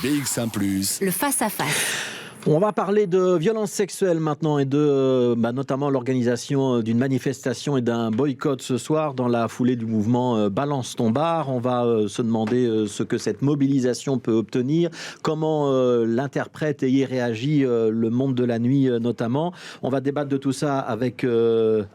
BX1 +. Le face-à-face. On va parler de violences sexuelles maintenant et de notamment l'organisation d'une manifestation et d'un boycott ce soir dans la foulée du mouvement Balance ton bar. On va se demander ce que cette mobilisation peut obtenir, comment l'interprète et y réagit le monde de la nuit notamment. On va débattre de tout ça avec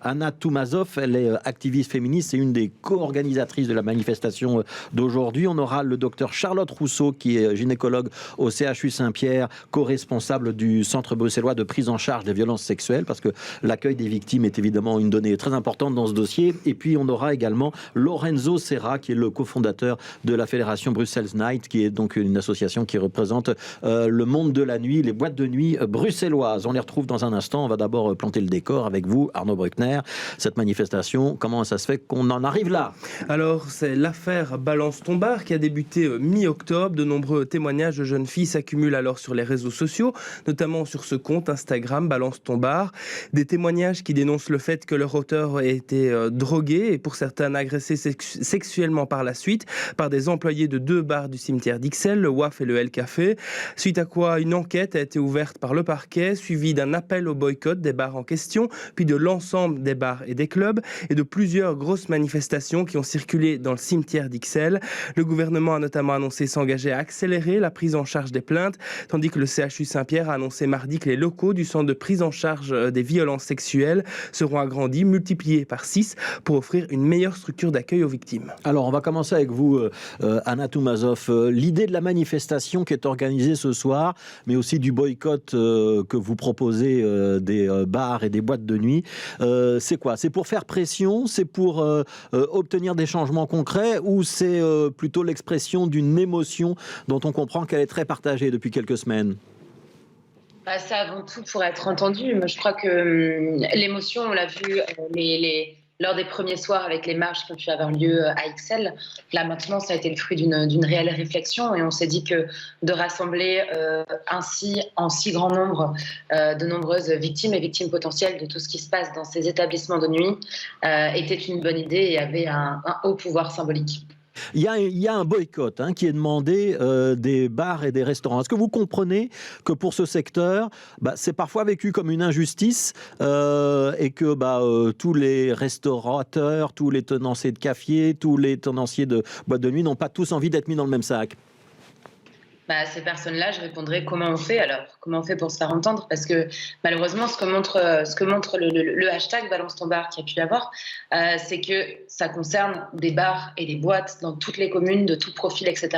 Anna Toumazov. Elle est activiste féministe et une des co-organisatrices de la manifestation d'aujourd'hui. On aura le docteur Charlotte Rousseau qui est gynécologue au CHU Saint-Pierre, co-responsable du Centre bruxellois de prise en charge des violences sexuelles, parce que l'accueil des victimes est évidemment une donnée très importante dans ce dossier. Et puis on aura également Lorenzo Serra, qui est le cofondateur de la fédération Brussels Night, qui est donc une association qui représente le monde de la nuit, les boîtes de nuit bruxelloises. On les retrouve dans un instant. On va d'abord planter le décor avec vous, Arnaud Bruckner. Cette manifestation, comment ça se fait qu'on en arrive là? Alors, c'est l'affaire Balance ton bar qui a débuté mi-octobre. De nombreux témoignages de jeunes filles s'accumulent alors sur les réseaux sociaux, notamment sur ce compte Instagram Balance ton bar. Des témoignages qui dénoncent le fait que leur auteur a été drogué et pour certains agressé sexuellement par la suite par des employés de 2 bars du cimetière d'Ixelles, le WAF et le El Café. Suite à quoi une enquête a été ouverte par le parquet, suivie d'un appel au boycott des bars en question, puis de l'ensemble des bars et des clubs et de plusieurs grosses manifestations qui ont circulé dans le cimetière d'Ixelles. Le gouvernement a notamment annoncé s'engager à accélérer la prise en charge des plaintes, tandis que le CHU Saint-Pierre a annoncé mardi que les locaux du centre de prise en charge des violences sexuelles seront agrandis, multipliés par 6 pour offrir une meilleure structure d'accueil aux victimes. Alors on va commencer avec vous, Anna Toumazov. L'idée de la manifestation qui est organisée ce soir, mais aussi du boycott que vous proposez des bars et des boîtes de nuit, c'est quoi? C'est pour faire pression? C'est pour obtenir des changements concrets? Ou c'est plutôt l'expression d'une émotion dont on comprend qu'elle est très partagée depuis quelques semaines? C'est avant tout pour être entendu. Moi, je crois que l'émotion, on l'a vu lors des premiers soirs avec les marches qui ont pu avoir lieu à Ixelles. Là, maintenant, ça a été le fruit d'une réelle réflexion et on s'est dit que de rassembler ainsi, en si grand nombre, de nombreuses victimes et victimes potentielles de tout ce qui se passe dans ces établissements de nuit était une bonne idée et avait un haut pouvoir symbolique. Il y a un boycott qui est demandé des bars et des restaurants. Est-ce que vous comprenez que pour ce secteur, c'est parfois vécu comme une injustice et que tous les restaurateurs, tous les tenanciers de café, tous les tenanciers de boîtes de nuit n'ont pas tous envie d'être mis dans le même sac? Ces personnes-là, je répondrais comment on fait alors? Comment on fait pour se faire entendre? Parce que malheureusement, ce que montre le hashtag Balance ton bar qui a pu y avoir, c'est que ça concerne des bars et des boîtes dans toutes les communes, de tout profil, etc.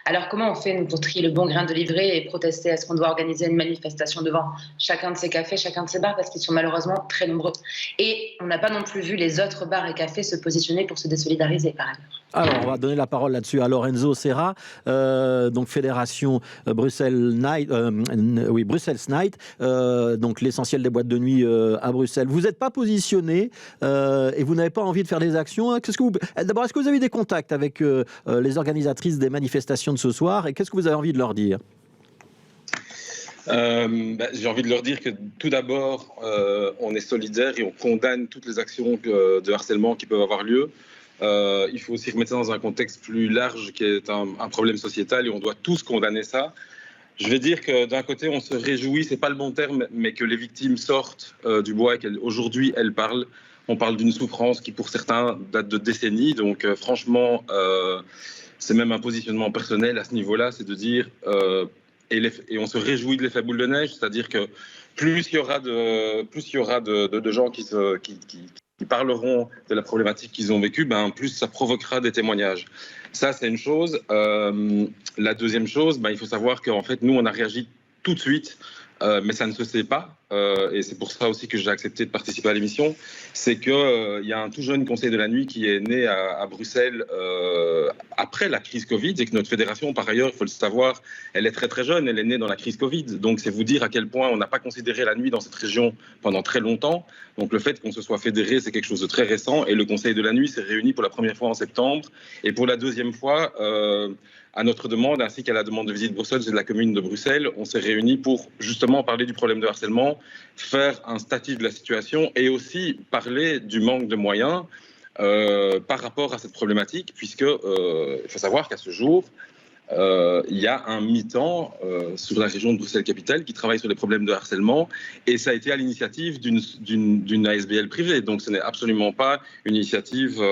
Alors comment on fait nous pour trier le bon grain de livret et protester? Est-ce qu'on doit organiser une manifestation devant chacun de ces cafés, chacun de ces bars? Parce qu'ils sont malheureusement très nombreux. Et on n'a pas non plus vu les autres bars et cafés se positionner pour se désolidariser par ailleurs. Alors, on va donner la parole là-dessus à Lorenzo Serra, donc fédération Brussels Night, donc l'essentiel des boîtes de nuit à Bruxelles. Vous n'êtes pas positionné et vous n'avez pas envie de faire des actions. D'abord, est-ce que vous avez des contacts avec les organisatrices des manifestations de ce soir et qu'est-ce que vous avez envie de leur dire? J'ai envie de leur dire que tout d'abord, on est solidaires et on condamne toutes les actions de harcèlement qui peuvent avoir lieu. Il faut aussi remettre ça dans un contexte plus large qui est un problème sociétal et on doit tous condamner ça. Je vais dire que d'un côté on se réjouit, c'est pas le bon terme, mais que les victimes sortent du bois et qu'aujourd'hui elles parlent. On parle d'une souffrance qui pour certains date de décennies, donc franchement c'est même un positionnement personnel à ce niveau-là, c'est de dire et on se réjouit de l'effet boule de neige, c'est-à-dire que plus il y aura de gens qui parleront de la problématique qu'ils ont vécue, plus ça provoquera des témoignages. Ça, c'est une chose. La deuxième chose, il faut savoir qu'en fait, nous, on a réagi tout de suite, mais ça ne se sait pas. Et c'est pour ça aussi que j'ai accepté de participer à l'émission. C'est qu'il y a un tout jeune conseil de la nuit qui est né à Bruxelles après la crise Covid et que notre fédération, par ailleurs, il faut le savoir, elle est très très jeune, elle est née dans la crise Covid. Donc c'est vous dire à quel point on n'a pas considéré la nuit dans cette région pendant très longtemps. Donc le fait qu'on se soit fédéré, c'est quelque chose de très récent. Et le conseil de la nuit s'est réuni pour la première fois en septembre. Et pour la deuxième fois, à notre demande, ainsi qu'à la demande de visite Bruxelles et de la commune de Bruxelles, on s'est réunis pour justement parler du problème de harcèlement, faire un statut de la situation et aussi parler du manque de moyens par rapport à cette problématique, puisque il faut savoir qu'à ce jour, il y a un mi-temps sur la région de Bruxelles-Capitale qui travaille sur les problèmes de harcèlement, et ça a été à l'initiative d'une ASBL privée, donc ce n'est absolument pas une initiative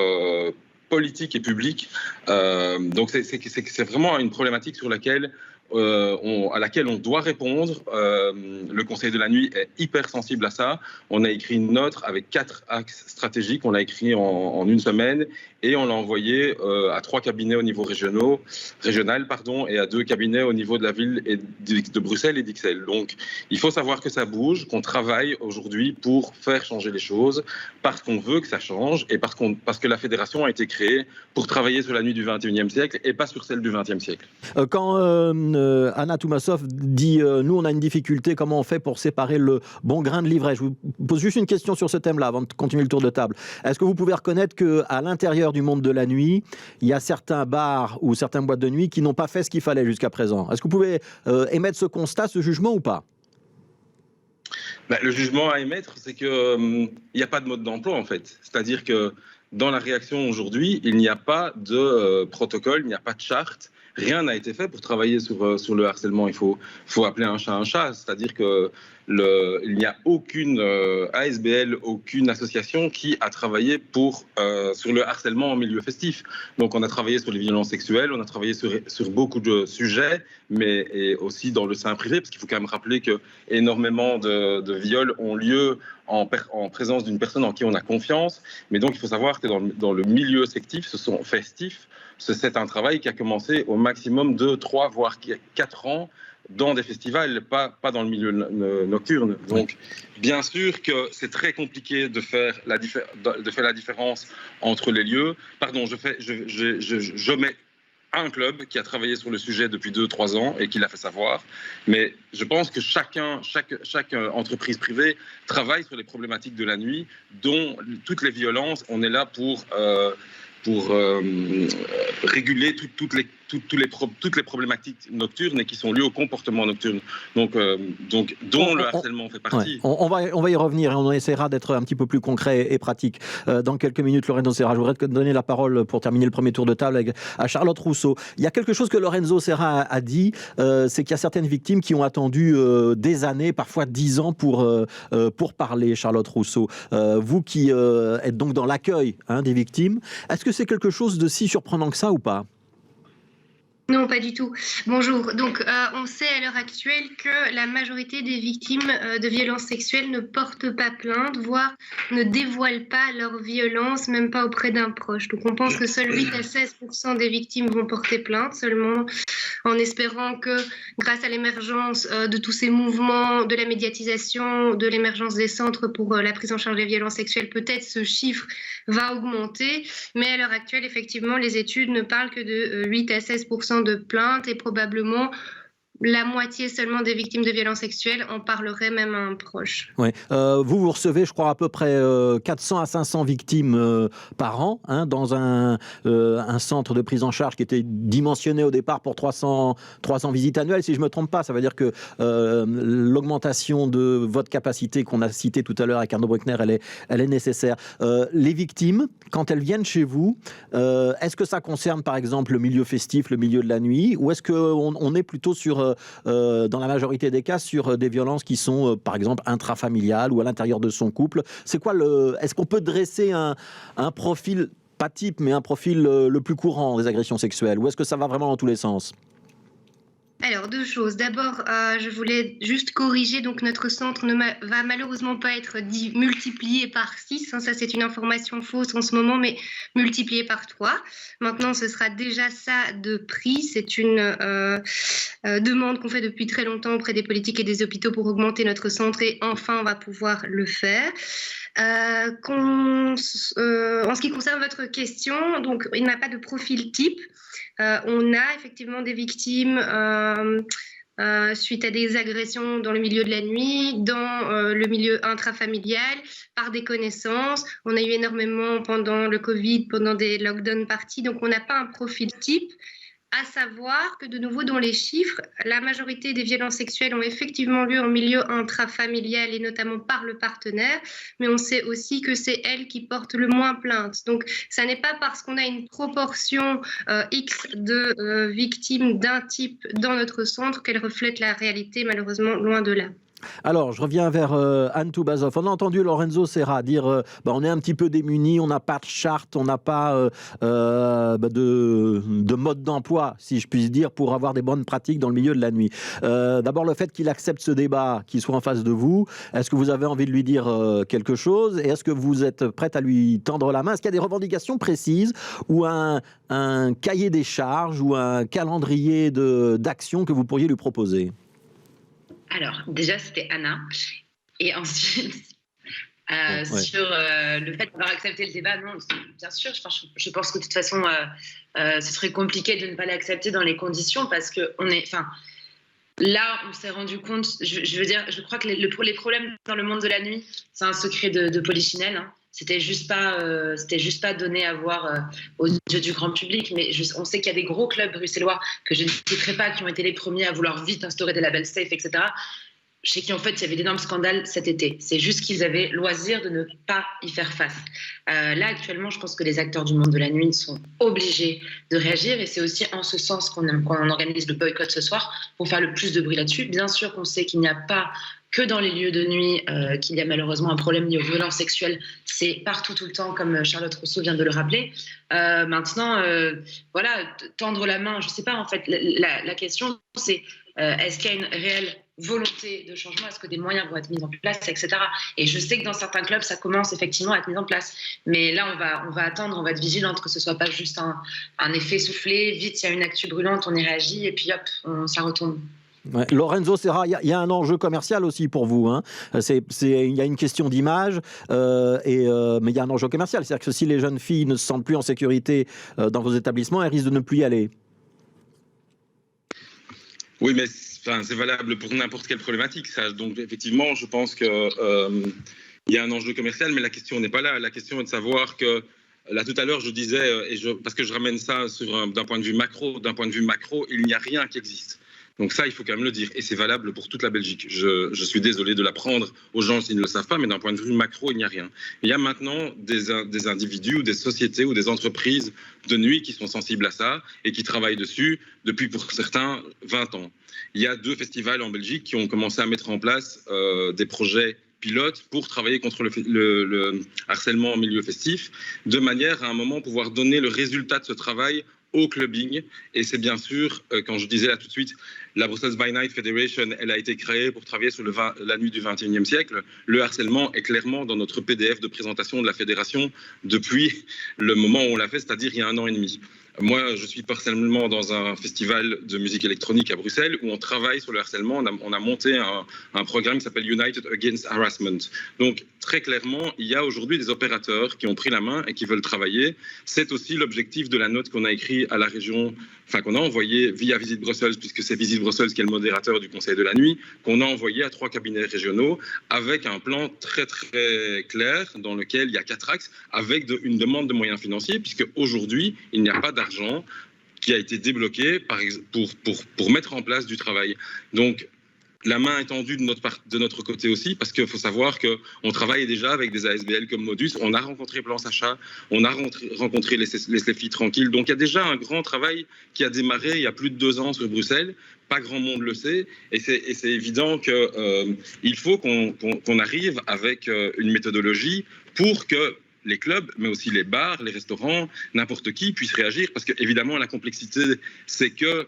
politique et publique. Donc c'est vraiment une problématique sur laquelle à laquelle on doit répondre. Le Conseil de la nuit est hyper sensible à ça. On a écrit une note avec 4 axes stratégiques. On l'a écrit en une semaine et on l'a envoyé à 3 cabinets au niveau régional et à 2 cabinets au niveau de la ville et de Bruxelles et d'Ixelles. Donc il faut savoir que ça bouge, qu'on travaille aujourd'hui pour faire changer les choses, parce qu'on veut que ça change et parce que la fédération a été créée pour travailler sur la nuit du 21e siècle et pas sur celle du 20e siècle. Quand Anna Toumassov dit nous on a une difficulté, comment on fait pour séparer le bon grain de l'ivraie? Je vous pose juste une question sur ce thème-là avant de continuer le tour de table. Est-ce que vous pouvez reconnaître qu'à l'intérieur du monde de la nuit, il y a certains bars ou certaines boîtes de nuit qui n'ont pas fait ce qu'il fallait jusqu'à présent? Est-ce que vous pouvez émettre ce constat, ce jugement ou pas? Le jugement à émettre, c'est qu'il n'y a pas de mode d'emploi en fait. C'est-à-dire que dans la réaction aujourd'hui, il n'y a pas de protocole, il n'y a pas de charte. Rien n'a été fait pour travailler sur le harcèlement. Il faut appeler un chat, c'est-à-dire que il n'y a aucune ASBL, aucune association qui a travaillé sur le harcèlement en milieu festif. Donc on a travaillé sur les violences sexuelles, on a travaillé sur beaucoup de sujets, mais et aussi dans le sein privé, parce qu'il faut quand même rappeler que énormément de viols ont lieu en présence d'une personne en qui on a confiance. Mais donc il faut savoir que dans le milieu festif, c'est un travail qui a commencé au maximum 2, 3, voire 4 ans dans des festivals, pas dans le milieu nocturne. Donc, bien sûr que c'est très compliqué de faire la différence entre les lieux. Pardon, je mets un club qui a travaillé sur le sujet depuis 2-3 ans et qui l'a fait savoir. Mais je pense que chaque entreprise privée travaille sur les problématiques de la nuit, dont toutes les violences. On est là pour réguler toutes les problématiques nocturnes et qui sont liées au comportement nocturne. Donc dont le harcèlement fait partie. Ouais. On va y revenir et on essaiera d'être un petit peu plus concret et pratique. Dans quelques minutes, Lorenzo Serra, je voudrais te donner la parole pour terminer le premier tour de table à Charlotte Rousseau. Il y a quelque chose que Lorenzo Serra a dit, c'est qu'il y a certaines victimes qui ont attendu des années, parfois 10 ans pour parler, Charlotte Rousseau. Vous qui êtes donc dans l'accueil des victimes, est-ce que c'est quelque chose de si surprenant que ça ou pas ? Non, pas du tout. Bonjour. Donc, on sait à l'heure actuelle que la majorité des victimes de violences sexuelles ne portent pas plainte, voire ne dévoilent pas leur violence, même pas auprès d'un proche. Donc, on pense que seuls 8 à 16% des victimes vont porter plainte seulement, en espérant que grâce à l'émergence de tous ces mouvements, de la médiatisation, de l'émergence des centres pour la prise en charge des violences sexuelles, peut-être ce chiffre va augmenter. Mais à l'heure actuelle, effectivement, les études ne parlent que de 8 à 16% de plaintes et probablement la moitié seulement des victimes de violences sexuelles en parleraient même à un proche. Ouais. Vous recevez, je crois, à peu près 400 à 500 victimes par an dans un centre de prise en charge qui était dimensionné au départ pour 300 visites annuelles, si je ne me trompe pas. Ça veut dire que l'augmentation de votre capacité qu'on a citée tout à l'heure avec Arnaud Bruckner, elle est nécessaire. Les victimes, quand elles viennent chez vous, est-ce que ça concerne par exemple le milieu festif, le milieu de la nuit, ou est-ce qu'on est plutôt dans la majorité des cas, sur des violences qui sont, par exemple, intrafamiliales ou à l'intérieur de son couple? C'est quoi est-ce qu'on peut dresser un profil, pas type, mais un profil le plus courant des agressions sexuelles? Ou est-ce que ça va vraiment dans tous les sens? Alors, 2 choses. D'abord, je voulais juste corriger. Donc, notre centre ne va malheureusement pas être multiplié par 6. Ça, c'est une information fausse en ce moment, mais multiplié par 3. Maintenant, ce sera déjà ça de prix. C'est une demande qu'on fait depuis très longtemps auprès des politiques et des hôpitaux pour augmenter notre centre. Et enfin, on va pouvoir le faire. En ce qui concerne votre question, donc, il n'y a pas de profil type. On a effectivement des victimes suite à des agressions dans le milieu de la nuit, dans le milieu intrafamilial, par des connaissances. On a eu énormément pendant le Covid, pendant des lockdown parties, donc on n'a pas un profil type. À savoir que, de nouveau, dans les chiffres, la majorité des violences sexuelles ont effectivement lieu en milieu intrafamilial et notamment par le partenaire, mais on sait aussi que c'est elles qui portent le moins plainte. Donc, ça n'est pas parce qu'on a une proportion X de victimes d'un type dans notre centre qu'elle reflète la réalité, malheureusement, loin de là. Alors, je reviens vers Anne Toubazov. On a entendu Lorenzo Serra dire on est un petit peu démunis, on n'a pas de charte, on n'a pas de mode d'emploi, si je puis dire, pour avoir des bonnes pratiques dans le milieu de la nuit. D'abord, le fait qu'il accepte ce débat, qu'il soit en face de vous, est-ce que vous avez envie de lui dire quelque chose? Et est-ce que vous êtes prête à lui tendre la main? Est-ce qu'il y a des revendications précises ou un cahier des charges ou un calendrier d'action que vous pourriez lui proposer? Alors, déjà, c'était Anna. Et ensuite, sur le fait d'avoir accepté le débat, non, bien sûr, je pense que de toute façon, ce serait compliqué de ne pas l'accepter dans les conditions parce que là, on s'est rendu compte, je veux dire, je crois que les problèmes dans le monde de la nuit, c'est un secret de polichinelle, hein. C'était juste pas donné à voir aux yeux du grand public, mais on sait qu'il y a des gros clubs bruxellois que je ne citerai pas, qui ont été les premiers à vouloir vite instaurer des labels safe, etc. Chez qui, en fait, il y avait d'énormes scandales cet été. C'est juste qu'ils avaient loisir de ne pas y faire face. Là, actuellement, je pense que les acteurs du monde de la nuit sont obligés de réagir, et c'est aussi en ce sens qu'on organise le boycott ce soir, pour faire le plus de bruit là-dessus. Bien sûr qu'on sait qu'il n'y a pas que dans les lieux de nuit qu'il y a malheureusement un problème lié aux violences sexuelles. C'est partout, tout le temps, comme Charlotte Rousseau vient de le rappeler. Maintenant, voilà, tendre la main, je ne sais pas, en fait, la question, c'est est-ce qu'il y a une réelle volonté de changement? Est-ce que des moyens vont être mis en place, etc. Et je sais que dans certains clubs, ça commence effectivement à être mis en place. Mais là, on va attendre, on va être vigilante, que ce ne soit pas juste un effet soufflé. Vite, il y a une actu brûlante, on y réagit, et puis hop, ça retombe. Ouais. Lorenzo Serra, il y a un enjeu commercial aussi pour vous, hein. Il y a une question d'image, mais il y a un enjeu commercial. C'est-à-dire que si les jeunes filles ne se sentent plus en sécurité dans vos établissements, elles risquent de ne plus y aller. Oui, mais c'est valable pour n'importe quelle problématique, ça. Donc effectivement, je pense qu'il y a un enjeu commercial, mais la question n'est pas là. La question est de savoir que, là tout à l'heure je disais, parce que je ramène ça d'un point de vue macro, il n'y a rien qui existe. Donc ça, il faut quand même le dire. Et c'est valable pour toute la Belgique. Je suis désolé de l'apprendre aux gens s'ils ne le savent pas, mais d'un point de vue macro, il n'y a rien. Il y a maintenant des individus ou des sociétés ou des entreprises de nuit qui sont sensibles à ça et qui travaillent dessus depuis, pour certains, 20 ans. Il y a 2 festivals en Belgique qui ont commencé à mettre en place des projets pilotes pour travailler contre le harcèlement en milieu festif, de manière à un moment pouvoir donner le résultat de ce travail au clubbing. Et c'est bien sûr, quand je disais là tout de suite, la Brussels by Night Federation, elle a été créée pour travailler sur la nuit du XXIe siècle. Le harcèlement est clairement dans notre PDF de présentation de la fédération depuis le moment où on l'a fait, c'est-à-dire il y a 1 an et demi. Moi, je suis personnellement dans un festival de musique électronique à Bruxelles où on travaille sur le harcèlement. On a monté un programme qui s'appelle United Against Harassment. Donc, très clairement, il y a aujourd'hui des opérateurs qui ont pris la main et qui veulent travailler. C'est aussi l'objectif de la note qu'on a écrite à la région, qu'on a envoyée via Visit Brussels, puisque c'est Visit Brussels qui est le modérateur du Conseil de la nuit, qu'on a envoyé à 3 cabinets régionaux avec un plan très, très clair dans lequel il y a 4 axes, avec une demande de moyens financiers, puisque aujourd'hui, il n'y a pas d'argent qui a été débloqué pour mettre en place du travail. Donc, la main est tendue de notre côté aussi, parce qu'il faut savoir qu'on travaille déjà avec des ASBL comme Modus, on a rencontré Plan Sacha, on a rencontré les filles tranquilles. Donc il y a déjà un grand travail qui a démarré il y a plus de 2 ans sur Bruxelles. Pas grand monde le sait, et c'est évident qu'il faut qu'on arrive avec une méthodologie pour que les clubs, mais aussi les bars, les restaurants, n'importe qui puisse réagir, parce qu'évidemment la complexité, c'est que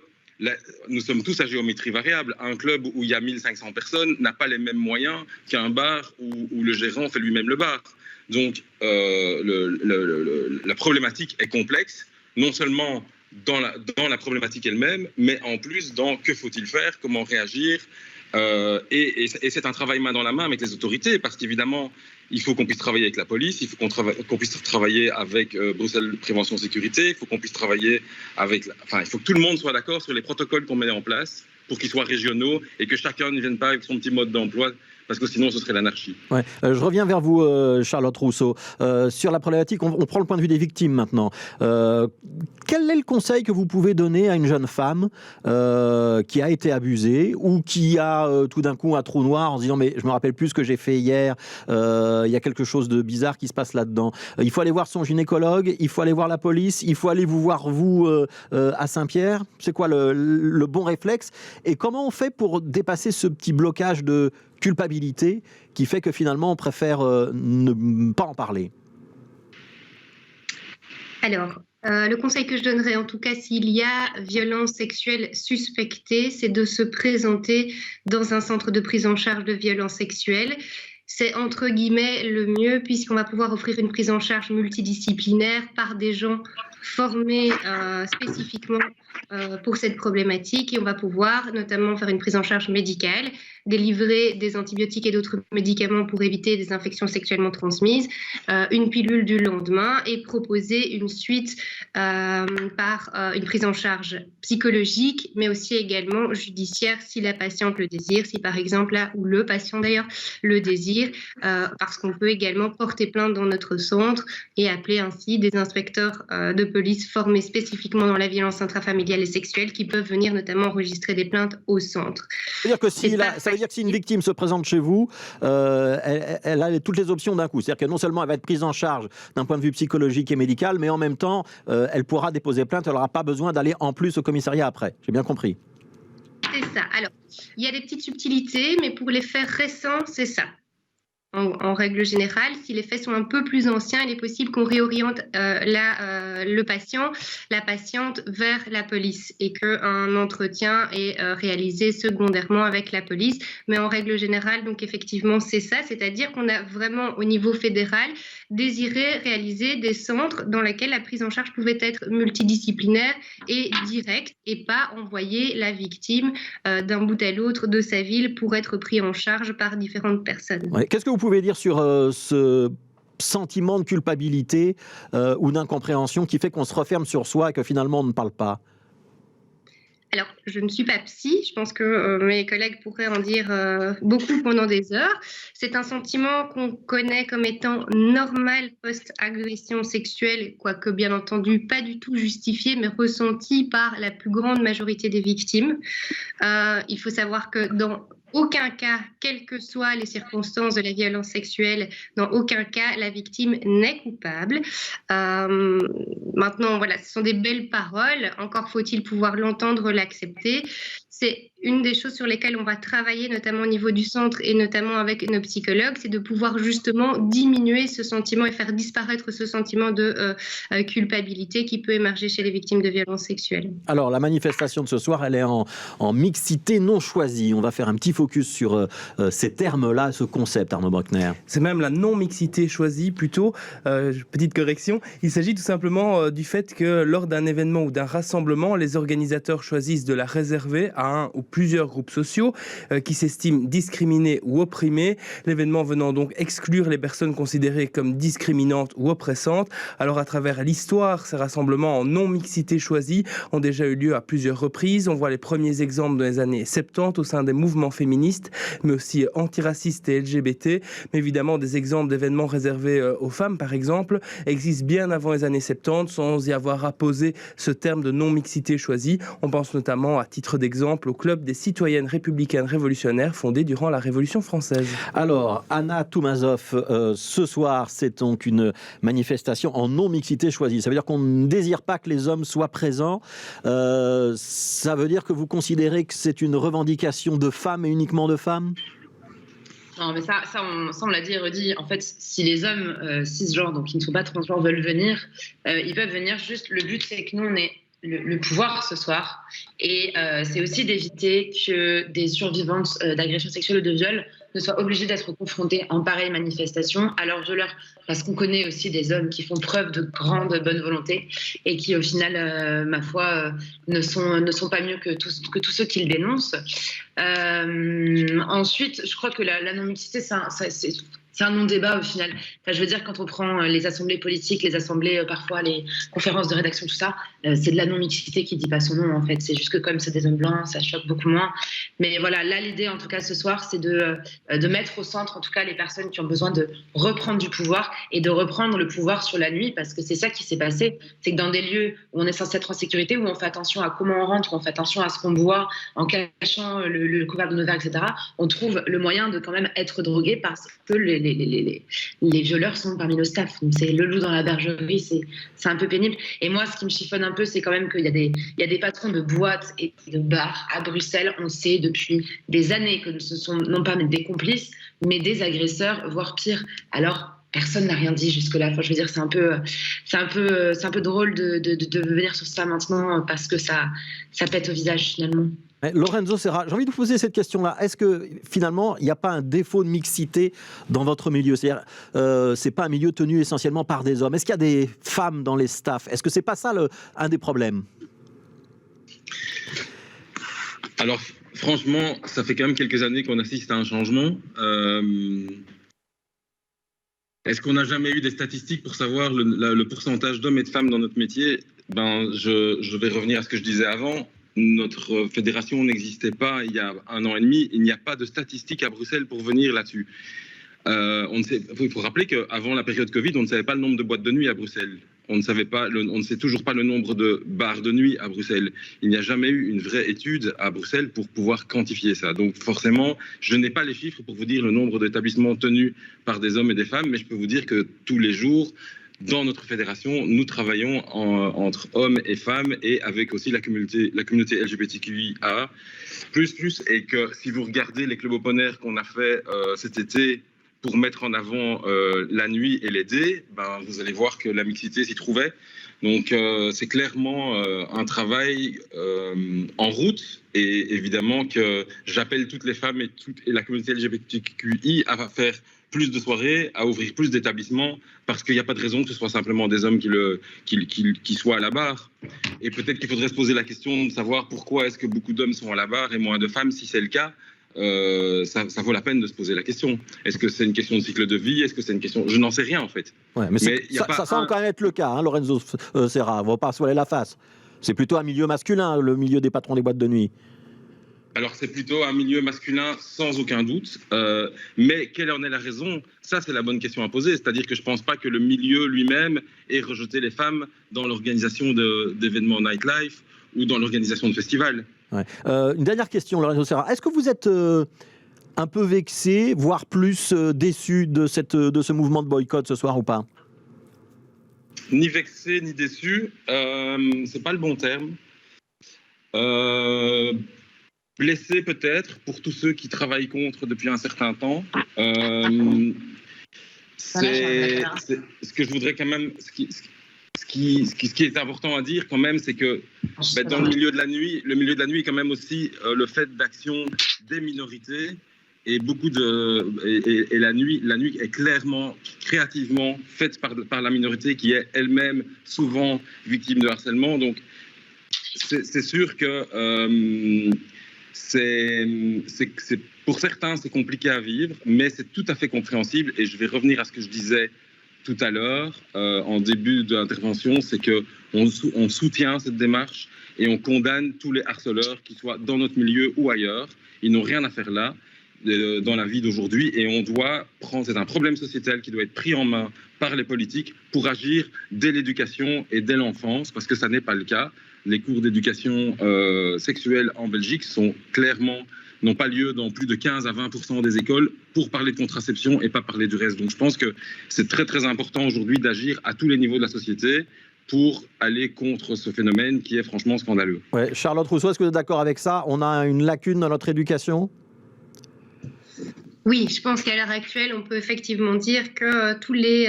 nous sommes tous à géométrie variable. Un club où il y a 1500 personnes n'a pas les mêmes moyens qu'un bar où le gérant fait lui-même le bar. Donc la problématique est complexe, non seulement dans la problématique elle-même, mais en plus dans que faut-il faire, comment réagir. Et c'est un travail main dans la main avec les autorités, parce qu'évidemment, il faut qu'on puisse travailler avec la police, il faut qu'on puisse travailler avec Bruxelles Prévention Sécurité, il faut qu'on puisse travailler avec... il faut que tout le monde soit d'accord sur les protocoles qu'on met en place pour qu'ils soient régionaux et que chacun ne vienne pas avec son petit mode d'emploi parce que sinon ce serait l'anarchie. Ouais. Je reviens vers vous, Charlotte Rousseau. Sur la problématique, on prend le point de vue des victimes maintenant. Quel est le conseil que vous pouvez donner à une jeune femme qui a été abusée ou qui a tout d'un coup un trou noir en se disant « mais je me rappelle plus ce que j'ai fait hier, il y a quelque chose de bizarre qui se passe là-dedans ». Il faut aller voir son gynécologue, il faut aller voir la police, il faut aller vous voir vous à Saint-Pierre. C'est quoi le bon réflexe? Et comment on fait pour dépasser ce petit blocage de culpabilité qui fait que finalement on préfère ne pas en parler? Alors, le conseil que je donnerais, en tout cas s'il y a violence sexuelle suspectée, c'est de se présenter dans un centre de prise en charge de violences sexuelles. C'est entre guillemets le mieux puisqu'on va pouvoir offrir une prise en charge multidisciplinaire par des gens formés spécifiquement pour cette problématique, et on va pouvoir notamment faire une prise en charge médicale, délivrer des antibiotiques et d'autres médicaments pour éviter des infections sexuellement transmises, une pilule du lendemain, et proposer une suite par une prise en charge psychologique, mais aussi également judiciaire si la patiente le désire, si par exemple ou le patient d'ailleurs le désire, parce qu'on peut également porter plainte dans notre centre et appeler ainsi des inspecteurs de police formés spécifiquement dans la violence intrafamiliale et sexuelle qui peuvent venir notamment enregistrer des plaintes au centre. Ça veut dire que si une victime se présente chez vous, elle a toutes les options d'un coup. C'est-à-dire que non seulement elle va être prise en charge d'un point de vue psychologique et médical, mais en même temps, elle pourra déposer plainte, elle n'aura pas besoin d'aller en plus au commissariat après. J'ai bien compris. C'est ça. Alors, il y a des petites subtilités, mais pour les faits récents, c'est ça. En règle générale, si les faits sont un peu plus anciens, il est possible qu'on réoriente le patient, la patiente vers la police et qu'un entretien est réalisé secondairement avec la police. Mais en règle générale, donc effectivement, c'est ça, c'est-à-dire qu'on a vraiment au niveau fédéral désiré réaliser des centres dans lesquels la prise en charge pouvait être multidisciplinaire et directe et pas envoyer la victime d'un bout à l'autre de sa ville pour être pris en charge par différentes personnes. Ouais. Qu'est-ce que vous pouvez dire sur ce sentiment de culpabilité ou d'incompréhension qui fait qu'on se referme sur soi et que finalement on ne parle pas? Alors, je ne suis pas psy, je pense que mes collègues pourraient en dire beaucoup pendant des heures. C'est un sentiment qu'on connaît comme étant normal post-agression sexuelle, quoique bien entendu pas du tout justifié, mais ressenti par la plus grande majorité des victimes. Il faut savoir que dans aucun cas, quelles que soient les circonstances de la violence sexuelle, dans aucun cas, la victime n'est coupable. Maintenant, voilà, ce sont des belles paroles. Encore faut-il pouvoir l'entendre, l'accepter. C'est une des choses sur lesquelles on va travailler, notamment au niveau du centre et notamment avec nos psychologues, c'est de pouvoir justement diminuer ce sentiment et faire disparaître ce sentiment de culpabilité qui peut émerger chez les victimes de violences sexuelles. Alors, la manifestation de ce soir, elle est en mixité non choisie. On va faire un petit focus sur ces termes-là, ce concept, Arnaud Bruckner. C'est même la non-mixité choisie, plutôt. Petite correction, il s'agit tout simplement du fait que lors d'un événement ou d'un rassemblement, les organisateurs choisissent de la réserver à un ou plusieurs groupes sociaux qui s'estiment discriminés ou opprimés, l'événement venant donc exclure les personnes considérées comme discriminantes ou oppressantes. Alors à travers l'histoire, ces rassemblements en non-mixité choisie ont déjà eu lieu à plusieurs reprises. On voit les premiers exemples dans les années 70 au sein des mouvements féministes, mais aussi antiracistes et LGBT. Mais évidemment, des exemples d'événements réservés aux femmes, par exemple, existent bien avant les années 70 sans y avoir apposé ce terme de non-mixité choisie. On pense notamment, à titre d'exemple, au Club des citoyennes républicaines révolutionnaires fondé durant la Révolution française. Alors, Anna Toumazov, ce soir, c'est donc une manifestation en non-mixité choisie. Ça veut dire qu'on ne désire pas que les hommes soient présents. Ça veut dire que vous considérez que c'est une revendication de femmes et uniquement de femmes ? Non, mais ça on l'a dit et redit. En fait, si les hommes cisgenres, donc qui ne sont pas transgenres, veulent venir, ils peuvent venir. Juste, le but, c'est que nous, on ait le pouvoir ce soir. Et c'est aussi d'éviter que des survivantes d'agressions sexuelles ou de viols ne soient obligées d'être confrontées en pareille manifestation à leurs violeurs. Parce qu'on connaît aussi des hommes qui font preuve de grande bonne volonté et qui, au final, ma foi, ne sont pas mieux que tous ceux qui le dénoncent. Ensuite, je crois que la non-mixité, c'est un non-débat au final. Enfin, je veux dire, quand on prend les assemblées politiques, les assemblées, parfois les conférences de rédaction, tout ça, c'est de la non-mixité qui dit pas son nom en fait. C'est juste que comme c'est des hommes blancs, ça choque beaucoup moins. Mais voilà, là l'idée en tout cas ce soir, c'est de mettre au centre en tout cas les personnes qui ont besoin de reprendre du pouvoir et de reprendre le pouvoir sur la nuit, parce que c'est ça qui s'est passé. C'est que dans des lieux où on est censé être en sécurité, où on fait attention à comment on rentre, où on fait attention à ce qu'on boit, en cachant le couvert de nos verres, etc., on trouve le moyen de quand même être drogué parce que les violeurs sont parmi nos staffs. Donc c'est le loup dans la bergerie, c'est un peu pénible. Et moi, ce qui me chiffonne un peu, c'est quand même qu'il y a des patrons de boîtes et de bars à Bruxelles. On sait depuis des années que ce sont non pas des complices, mais des agresseurs, voire pire. Alors, personne n'a rien dit jusque-là. Enfin, je veux dire, c'est un peu drôle de venir sur ça maintenant parce que ça pète au visage finalement. Lorenzo Serra, j'ai envie de vous poser cette question-là. Est-ce que finalement, il n'y a pas un défaut de mixité dans votre milieu? C'est-à-dire, c'est pas un milieu tenu essentiellement par des hommes. Est-ce qu'il y a des femmes dans les staffs? Est-ce que c'est pas ça un des problèmes? Alors, franchement, ça fait quand même quelques années qu'on assiste à un changement. Est-ce qu'on n'a jamais eu des statistiques pour savoir le pourcentage d'hommes et de femmes dans notre métier? Je vais revenir à ce que je disais avant. Notre fédération n'existait pas il y a 1 an et demi. Il n'y a pas de statistiques à Bruxelles pour venir là-dessus. Il faut rappeler qu'avant la période Covid, on ne savait pas le nombre de boîtes de nuit à Bruxelles. On ne sait toujours pas le nombre de bars de nuit à Bruxelles. Il n'y a jamais eu une vraie étude à Bruxelles pour pouvoir quantifier ça. Donc forcément, je n'ai pas les chiffres pour vous dire le nombre d'établissements tenus par des hommes et des femmes, mais je peux vous dire que tous les jours, dans notre fédération, nous travaillons entre hommes et femmes et avec aussi la communauté LGBTQIA++, et que si vous regardez les clubs open air qu'on a fait cet été pour mettre en avant la nuit et les dés, vous allez voir que la mixité s'y trouvait. Donc c'est clairement un travail en route, et évidemment que j'appelle toutes les femmes et la communauté LGBTQI à faire plus de soirées, à ouvrir plus d'établissements, parce qu'il n'y a pas de raison que ce soit simplement des hommes qui soient à la barre. Et peut-être qu'il faudrait se poser la question de savoir pourquoi est-ce que beaucoup d'hommes sont à la barre et moins de femmes. Si c'est le cas, ça vaut la peine de se poser la question. Est-ce que c'est une question de cycle de vie? Est-ce que c'est une question... Je n'en sais rien en fait. Ouais, mais ça semble quand même être le cas, hein, Lorenzo Serra, on ne va pas se voiler la face. C'est plutôt un milieu masculin, le milieu des patrons des boîtes de nuit. Alors c'est plutôt un milieu masculin sans aucun doute, mais quelle en est la raison? Ça c'est la bonne question à poser, c'est-à-dire que je ne pense pas que le milieu lui-même ait rejeté les femmes dans l'organisation d'événements nightlife ou dans l'organisation de festivals. Ouais. Une dernière question, Lorenzo Serra, est-ce que vous êtes un peu vexé, voire plus déçu de ce mouvement de boycott ce soir ou pas? Ni vexé ni déçu, c'est pas le bon terme. Blessé peut-être pour tous ceux qui travaillent contre depuis un certain temps. Ce que je voudrais quand même, ce qui est important à dire quand même, c'est que dans le milieu de la nuit est quand même aussi le fait d'action des minorités, et la nuit est clairement, créativement faite par la minorité qui est elle-même souvent victime de harcèlement. Donc c'est sûr que pour certains, c'est compliqué à vivre, mais c'est tout à fait compréhensible. Et je vais revenir à ce que je disais tout à l'heure, en début de l'intervention, c'est qu'on soutient cette démarche et on condamne tous les harceleurs, qu'ils soient dans notre milieu ou ailleurs. Ils n'ont rien à faire là, dans la vie d'aujourd'hui, et c'est un problème sociétal qui doit être pris en main par les politiques pour agir dès l'éducation et dès l'enfance, parce que ça n'est pas le cas. Les cours d'éducation sexuelle en Belgique n'ont pas lieu dans plus de 15 à 20% des écoles pour parler de contraception et pas parler du reste. Donc je pense que c'est très très important aujourd'hui d'agir à tous les niveaux de la société pour aller contre ce phénomène qui est franchement scandaleux. Ouais. Charlotte Rousseau, est-ce que vous êtes d'accord avec ça? On a une lacune dans notre éducation? Oui, je pense qu'à l'heure actuelle, on peut effectivement dire que tous les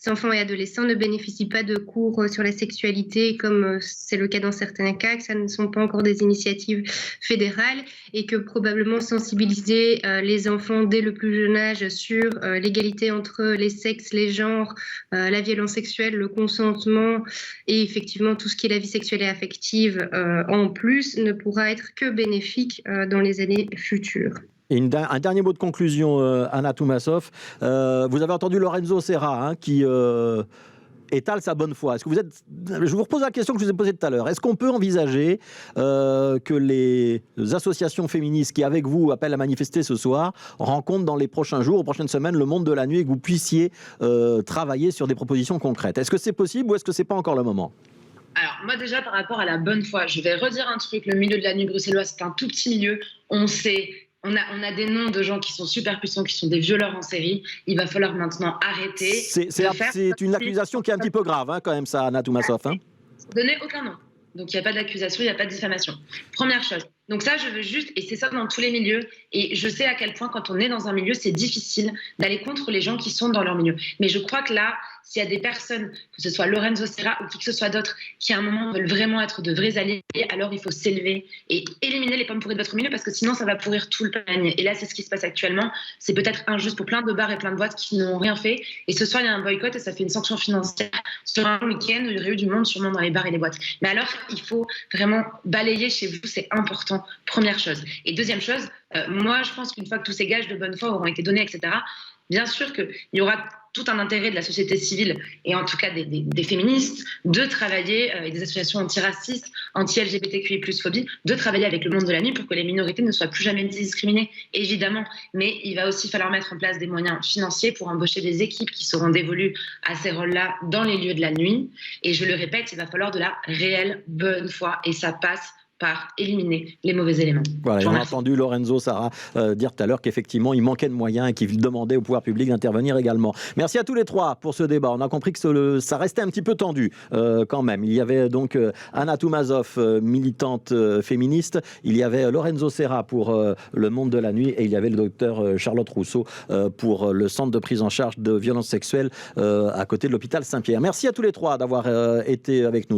enfants et adolescents ne bénéficient pas de cours sur la sexualité, comme c'est le cas dans certains cas, que ça ne sont pas encore des initiatives fédérales, et que probablement sensibiliser les enfants dès le plus jeune âge sur l'égalité entre les sexes, les genres, la violence sexuelle, le consentement et effectivement tout ce qui est la vie sexuelle et affective en plus ne pourra être que bénéfique dans les années futures. Et un dernier mot de conclusion, Anna Toumassov. Vous avez entendu Lorenzo Serra qui étale sa bonne foi. Est-ce que je vous repose la question que je vous ai posée tout à l'heure. Est-ce qu'on peut envisager que les associations féministes qui, avec vous, appellent à manifester ce soir, rencontrent dans les prochains jours, aux prochaines semaines, le monde de la nuit et que vous puissiez travailler sur des propositions concrètes? Est-ce que c'est possible ou est-ce que c'est pas encore le moment? Alors, moi, déjà, par rapport à la bonne foi, je vais redire un truc. Le milieu de la nuit bruxellois, c'est un tout petit milieu. On sait, on a des noms de gens qui sont super puissants, qui sont des violeurs en série. Il va falloir maintenant arrêter. C'est une accusation qui est un petit peu grave, quand même, ça, Anna Toumassov. Donner aucun nom. Donc, il n'y a pas d'accusation, il n'y a pas de diffamation. Première chose. Donc ça, je veux juste, et c'est ça dans tous les milieux, et je sais à quel point quand on est dans un milieu, c'est difficile d'aller contre les gens qui sont dans leur milieu. Mais je crois que là, s'il y a des personnes, que ce soit Lorenzo Serra ou qui que ce soit d'autres, qui à un moment veulent vraiment être de vrais alliés, alors il faut s'élever et éliminer les pommes pourries de votre milieu, parce que sinon ça va pourrir tout le panier. Et là, c'est ce qui se passe actuellement. C'est peut-être injuste pour plein de bars et plein de boîtes qui n'ont rien fait. Et ce soir, il y a un boycott et ça fait une sanction financière sur un week-end où il y aurait eu du monde sûrement dans les bars et les boîtes. Mais alors, il faut vraiment balayer chez vous, c'est important. Première chose. Et deuxième chose, moi, je pense qu'une fois que tous ces gages de bonne foi auront été donnés, etc., bien sûr qu'il y aura tout un intérêt de la société civile et en tout cas des féministes de travailler, et des associations antiracistes, anti-LGBTQI+, phobie, de travailler avec le monde de la nuit pour que les minorités ne soient plus jamais discriminées, évidemment. Mais il va aussi falloir mettre en place des moyens financiers pour embaucher des équipes qui seront dévolues à ces rôles-là dans les lieux de la nuit. Et je le répète, il va falloir de la réelle bonne foi et ça passe par éliminer les mauvais éléments. Voilà, on a entendu Lorenzo Serra dire tout à l'heure qu'effectivement, il manquait de moyens et qu'il demandait au pouvoir public d'intervenir également. Merci à tous les trois pour ce débat. On a compris que ça restait un petit peu tendu quand même. Il y avait donc Anna Toumassov, militante féministe. Il y avait Lorenzo Serra pour le monde de la nuit et il y avait le docteur Charlotte Rousseau pour le centre de prise en charge de violences sexuelles à côté de l'hôpital Saint-Pierre. Merci à tous les trois d'avoir été avec nous.